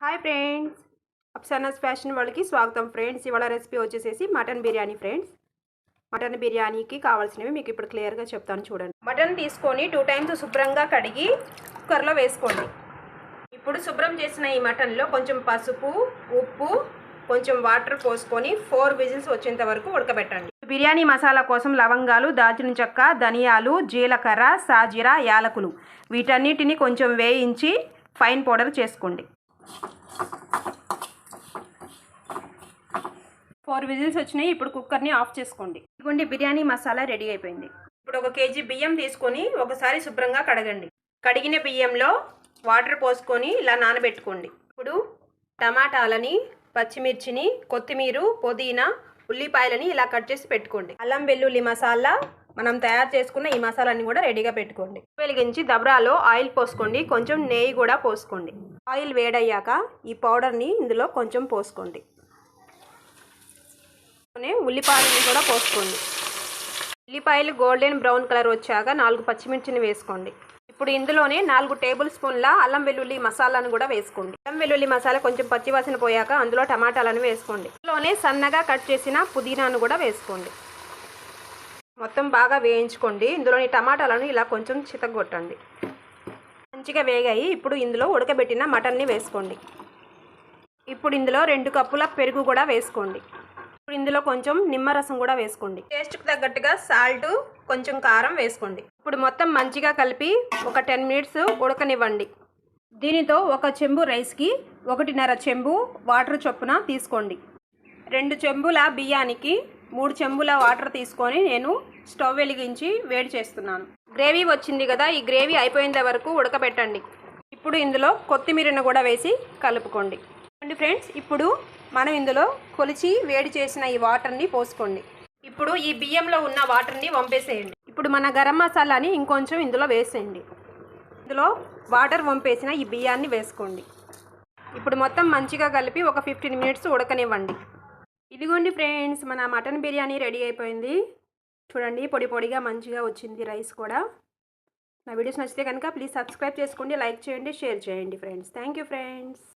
Hi friends, అప్సనాస్ fashion వాళ్ళకి స్వాగతం friends. ఇవాళ రెసిపీ వచ్చేసేసి మటన్ బిర్యానీ ఫ్రెండ్స్. మటన్ బిర్యానీకి కావాల్సినవి మీకు ఇప్పుడు క్లియర్గా చెప్తాను చూడండి. మటన్ తీసుకొని 2 టైమ్స్ శుభ్రంగా కడిగి కుక్కర్లో వేసుకోండి. ఇప్పుడు శుభ్రం చేసిన ఈ మటన్లో కొంచెం పసుపు, ఉప్పు, కొంచెం వాటర్ పోసుకొని 4 విజిల్స్ వచ్చేంత వరకు ఉడకబెట్టండి. బిర్యానీ మసాలా కోసం లవంగాలు, దాల్చిన చెక్క, ధనియాలు, జీలకర్ర, సాజీరా, యాలకులు వీటన్నిటిని కొంచెం వేయించి ఫైన్ పౌడర్ చేసుకోండి. 4 విజిల్స్ వచ్చినాయి. ఇప్పుడు కుక్కర్ని ఆఫ్ చేసుకోండి. ఇదిగోండి, బిర్యానీ మసాలా రెడీ అయిపోయింది. ఇప్పుడు 1 కేజీ బియ్యం తీసుకొని ఒకసారి శుభ్రంగా కడగండి. కడిగిన బియ్యంలో వాటర్ పోసుకొని ఇలా నానబెట్టుకోండి. ఇప్పుడు టమాటాలని, పచ్చిమిర్చిని, కొత్తిమీర, పుదీనా, ఉల్లిపాయలని ఇలా కట్ చేసి పెట్టుకోండి. అల్లం వెల్లుల్లి మసాలా, మనం తయారు చేసుకున్న ఈ మసాలాని కూడా రెడీగా పెట్టుకోండి. వెలిగించి దబ్రాలో ఆయిల్ పోసుకోండి. కొంచెం నెయ్యి కూడా పోసుకోండి. ఆయిల్ వేడయ్యాక ఈ పౌడర్ని ఇందులో కొంచెం పోసుకోండి. ఉల్లిపాయలని కూడా పోసుకోండి. ఉల్లిపాయలు గోల్డెన్ బ్రౌన్ కలర్ వచ్చాక 4 పచ్చిమిర్చిని వేసుకోండి. ఇప్పుడు ఇందులోనే 4 టేబుల్ స్పూన్ల అల్లం వెల్లుల్లి మసాలాను కూడా వేసుకోండి. అల్లం వెల్లుల్లి మసాలా కొంచెం పచ్చివాసన పోయాక అందులో టమాటాలను వేసుకోండి. ఇందులోనే సన్నగా కట్ చేసిన పుదీనాను కూడా వేసుకోండి. మొత్తం బాగా వేయించుకోండి. ఇందులోని టమాటాలను ఇలా కొంచెం చితగొట్టండి. మంచిగా వేగాయి. ఇప్పుడు ఇందులో ఉడకబెట్టిన మటన్ని వేసుకోండి. ఇప్పుడు ఇందులో 2 కప్పుల పెరుగు కూడా వేసుకోండి. ఇప్పుడు ఇందులో కొంచెం నిమ్మరసం కూడా వేసుకోండి. టేస్ట్కి తగ్గట్టుగా సాల్ట్, కొంచెం కారం వేసుకోండి. ఇప్పుడు మొత్తం మంచిగా కలిపి ఒక 10 మినిట్స్ ఉడకనివ్వండి. దీనితో 1 చెంబు రైస్కి 1.5 చెంబు వాటర్ చొప్పున తీసుకోండి. 2 చెంబుల బియ్యానికి 3 చెంబుల వాటర్ తీసుకొని నేను స్టవ్ వెలిగించి వేడి చేస్తున్నాను. గ్రేవీ వచ్చింది కదా, ఈ గ్రేవీ అయిపోయేంత వరకు ఉడకబెట్టండి. ఇప్పుడు ఇందులో కొత్తిమీరను కూడా వేసి కలుపుకోండి. ఫ్రెండ్స్, ఇప్పుడు మనం ఇందులో కొలిచి వేడి చేసిన ఈ వాటర్ని పోసుకోండి. ఇప్పుడు ఈ బియ్యంలో ఉన్న వాటర్ని వంపేసేయండి. ఇప్పుడు మన గరం మసాలాని ఇంకొంచెం ఇందులో వేసేయండి. ఇందులో వాటర్ వంపేసిన ఈ బియ్యాన్ని వేసుకోండి. ఇప్పుడు మొత్తం మంచిగా కలిపి ఒక 15 మినిట్స్ ఉడకనివ్వండి. ఇదిగోండి ఫ్రెండ్స్, మన మటన్ బిర్యానీ రెడీ అయిపోయింది. చూడండి, పొడి పొడిగా మంచిగా వచ్చింది రైస్ కూడా. నా వీడియోస్ నచ్చితే కనుక ప్లీజ్ సబ్స్క్రైబ్ చేసుకోండి, లైక్ చేయండి, షేర్ చేయండి ఫ్రెండ్స్. Thank you friends.